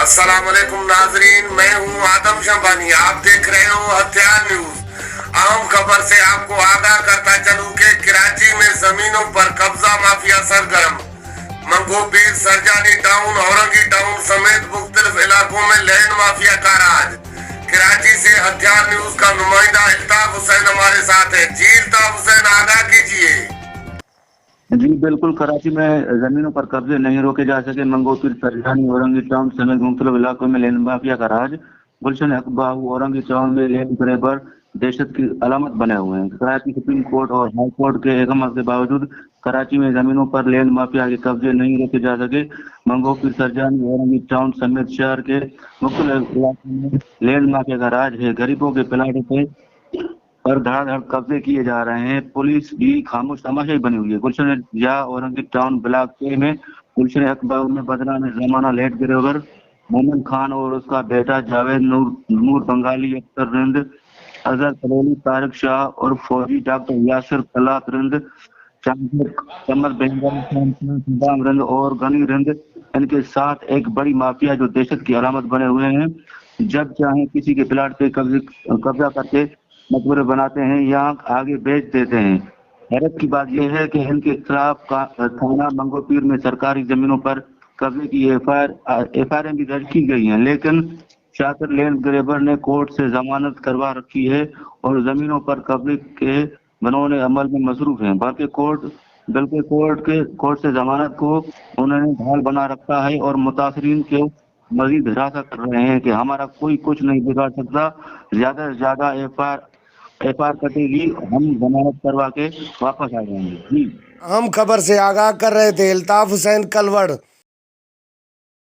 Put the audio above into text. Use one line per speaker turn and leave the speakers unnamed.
अस्सलाम वालेकुम नाजरीन, मैं हूँ आदम शंबानी। आप देख रहे हो हथियार न्यूज। अहम खबर से आपको आगाह करता चलूं कि कराची में जमीनों पर कब्जा माफिया सरगर्म। मंगोपीर, सरजानी टाउन, औरंगी टाउन समेत मुख्तलिफ इलाकों में लैंड माफिया का राज। कराची से हथियार न्यूज का नुमाइंदा अल्ताफ हुसैन हमारे साथ है। जी अल्ताफ हुसैन, आगाह कीजिए।
जी बिल्कुल, कराची में जमीनों पर कब्जे नहीं रोके जा सके। मंगोपीर, सरजानी, औरंगी टाउन समेत मुख्तलिफ इलाकों में लैंड माफिया का राज। गुलशन अकबाहू औरंगी टाउन में लैंड ग्रैबर दहशत की अलामत बने हुए हैं। कराची सुप्रीम कोर्ट और हाई कोर्ट के अहकाम के बावजूद कराची में जमीनों पर लैंड माफिया के कब्जे नहीं रोके जा सके। मंगोपीर, सरजानी, औरंगी टाउन समेत शहर के मुख्तलिफ इलाकों में लैंड माफिया का राज है। गरीबों के प्लाटों पर धड़ाधड़ कब्जे किए जा रहे हैं। पुलिस भी खामोश तमाशाई बनी हुई है। गुलशन या औरंगी टाउन ब्लॉक के में गुलशन अकबर में बदला में जमाना लेट गिरफ्तार मोमिन खान और उसका बेटा जावेद नूर बंगाली अख्तर रिंद, अजहर सलोली, तारिक शाह और फौजी डॉक्टर यासिर तलात रिंद, चमर बेंगल, सदाम रिंद और गनी रिंद, इनके साथ एक बड़ी माफिया जो दहशत की अलामत बने हुए हैं। जब चाहे किसी के प्लाट पे कब्जा करके मकबरे बनाते हैं या आगे बेच देते हैं। हैरत की बात यह है कि इनके खिलाफ थाना मंगोपीर में सरकारी जमीनों पर कब्जे की एफआईआर भी दर्ज की गई हैं, लेकिन शातिर लैंड ग्रैबर ने कोर्ट से जमानत करवा रखी है और जमीनों पर कब्जे के बनवाने अमल में मसरूफ हैं। बल्कि कोर्ट से जमानत को उन्होंने ढाल बना रखा है और मुतासरीन के मजीद हिरासत कर रहे हैं कि हमारा कोई कुछ नहीं बिगाड़ सकता, ज्यादा से ज्यादा एफआईआर कटेगी, हम जमानत करवा के वापस आ जाएंगे। जी
अहम खबर से आगाह कर रहे थे अल्ताफ हुसैन कलवड़।